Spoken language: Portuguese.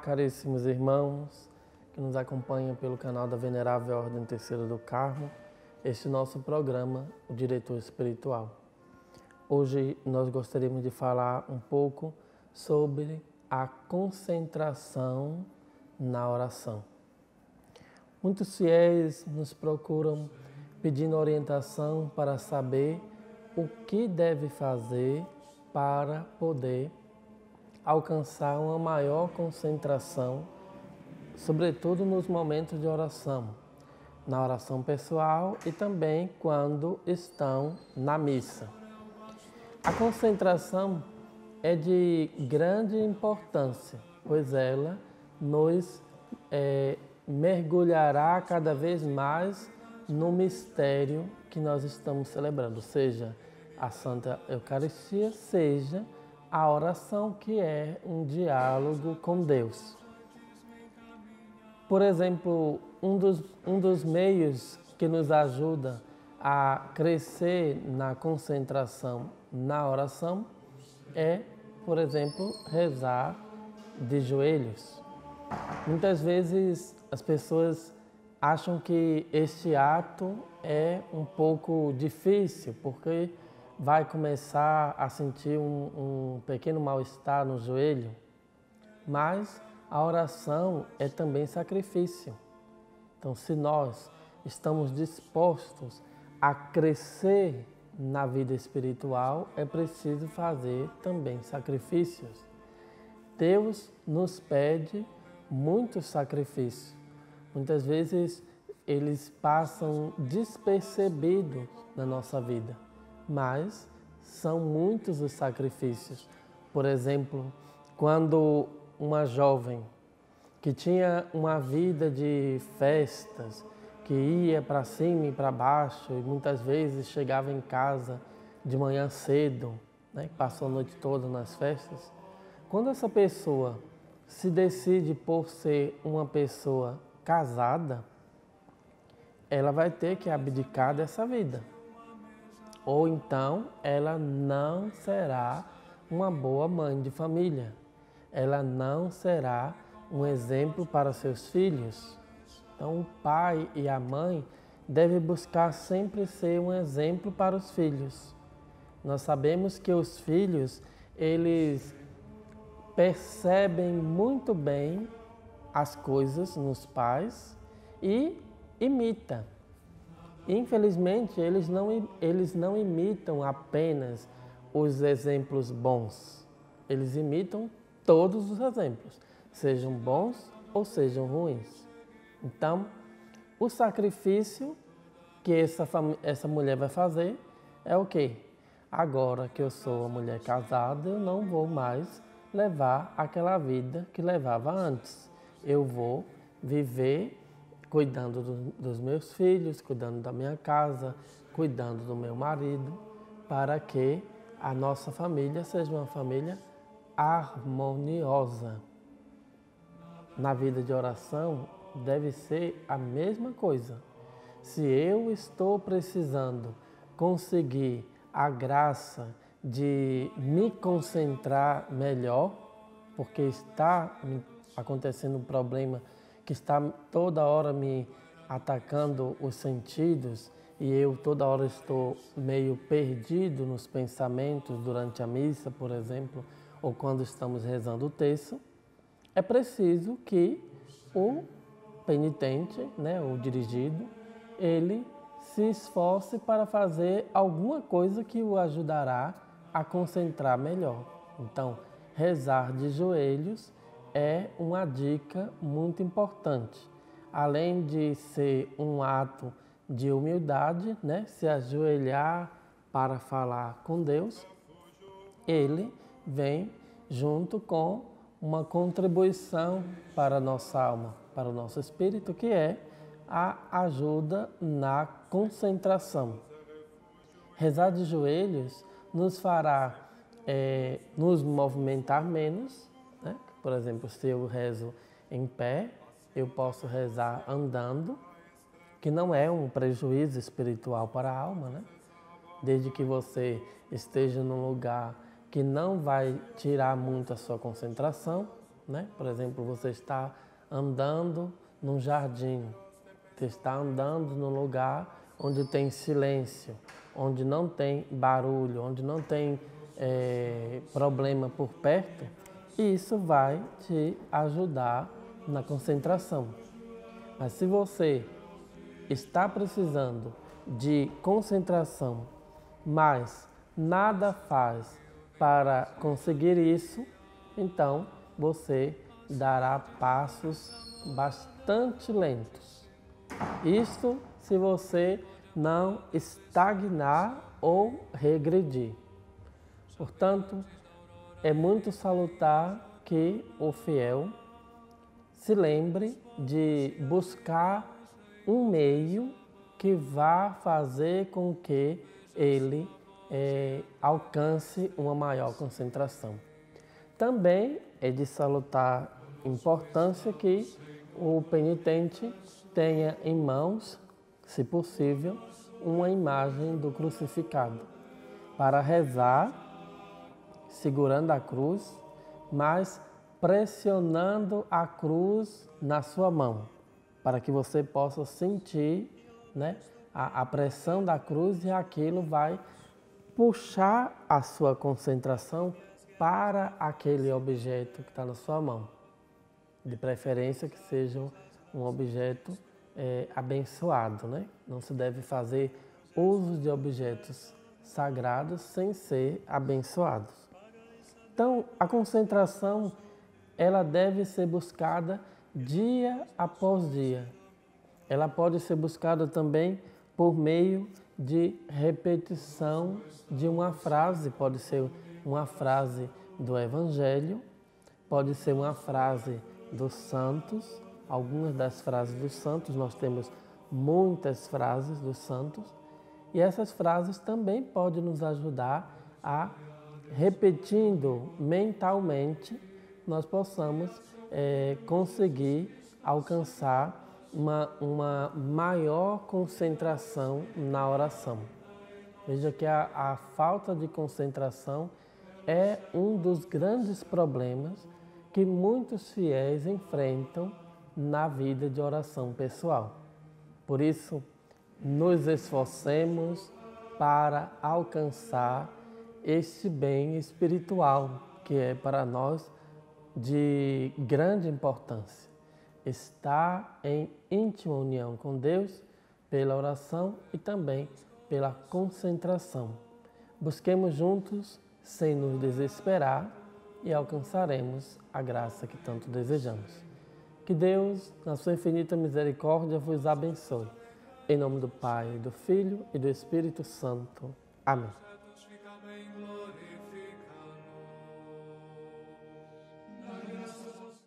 caríssimos irmãos que nos acompanham pelo canal da Venerável Ordem Terceira do Carmo, este nosso programa, o Diretor Espiritual. Hoje nós gostaríamos de falar um pouco sobre a concentração na oração. Muitos fiéis nos procuram pedindo orientação para saber o que deve fazer para poder alcançar uma maior concentração, sobretudo nos momentos de oração, na oração pessoal e também quando estão na missa. A concentração é de grande importância, pois ela nos mergulhará cada vez mais no mistério que nós estamos celebrando, seja a Santa Eucaristia, seja a oração, que é um diálogo com Deus. Por exemplo, um dos meios que nos ajuda a crescer na concentração na oração é, por exemplo, rezar de joelhos. Muitas vezes as pessoas acham que este ato é um pouco difícil, porque vai começar a sentir um pequeno mal-estar no joelho, mas a oração é também sacrifício. Então, se nós estamos dispostos a crescer na vida espiritual, é preciso fazer também sacrifícios. Deus nos pede muitos sacrifícios. Muitas vezes eles passam despercebidos na nossa vida, mas são muitos os sacrifícios. Por exemplo, quando uma jovem que tinha uma vida de festas, que ia para cima e para baixo e muitas vezes chegava em casa de manhã cedo, passou a noite toda nas festas, quando essa pessoa se decide por ser uma pessoa casada, ela vai ter que abdicar dessa vida. Ou então ela não será uma boa mãe de família. Ela não será um exemplo para seus filhos. Então o pai e a mãe devem buscar sempre ser um exemplo para os filhos. Nós sabemos que os filhos, eles percebem muito bem as coisas nos pais e imitam. Infelizmente, eles não imitam apenas os exemplos bons. Eles imitam todos os exemplos, sejam bons ou sejam ruins. Então, o sacrifício que essa mulher vai fazer é o quê? Agora que eu sou uma mulher casada, eu não vou mais levar aquela vida que levava antes. Eu vou viver cuidando dos meus filhos, cuidando da minha casa, cuidando do meu marido, para que a nossa família seja uma família harmoniosa. Na vida de oração deve ser a mesma coisa. Se eu estou precisando conseguir a graça de me concentrar melhor, porque está acontecendo um problema que está toda hora me atacando os sentidos e eu toda hora estou meio perdido nos pensamentos durante a missa, por exemplo, ou quando estamos rezando o terço, é preciso que o penitente, o dirigido, ele se esforce para fazer alguma coisa que o ajudará a concentrar melhor. Então, rezar de joelhos é uma dica muito importante. Além de ser um ato de humildade, se ajoelhar para falar com Deus, ele vem junto com uma contribuição para a nossa alma, para o nosso espírito, que é a ajuda na concentração. Rezar de joelhos nos fará nos movimentar menos. Por exemplo, se eu rezo em pé, eu posso rezar andando, que não é um prejuízo espiritual para a alma, Desde que você esteja num lugar que não vai tirar muito a sua concentração, né? Por exemplo, você está andando num jardim, você está andando num lugar onde tem silêncio, onde não tem barulho, onde não tem problema por perto, e isso vai te ajudar na concentração. Mas se você está precisando de concentração, mas nada faz para conseguir isso, então você dará passos bastante lentos. Isso se você não estagnar ou regredir. Portanto, é muito salutar que o fiel se lembre de buscar um meio que vá fazer com que ele alcance uma maior concentração. Também é de salutar importância que o penitente tenha em mãos, se possível, uma imagem do crucificado, para rezar, segurando a cruz, mas pressionando a cruz na sua mão, para que você possa sentir, né, a pressão da cruz, e aquilo vai puxar a sua concentração para aquele objeto que está na sua mão. De preferência que seja um objeto abençoado, né? Não se deve fazer uso de objetos sagrados sem ser abençoados. Então, a concentração, ela deve ser buscada dia após dia. Ela pode ser buscada também por meio de repetição de uma frase, pode ser uma frase do Evangelho, pode ser uma frase dos santos. Algumas das frases dos santos, nós temos muitas frases dos santos, e essas frases também podem nos ajudar a, repetindo mentalmente, nós possamos conseguir alcançar uma maior concentração na oração. Veja que a falta de concentração é um dos grandes problemas que muitos fiéis enfrentam na vida de oração pessoal. Por isso, nos esforcemos para alcançar este bem espiritual que é para nós de grande importância. Estar em íntima união com Deus pela oração e também pela concentração. Busquemos juntos, sem nos desesperar, e alcançaremos a graça que tanto desejamos. Que Deus, na sua infinita misericórdia, vos abençoe. Em nome do Pai, do Filho e do Espírito Santo. Amém.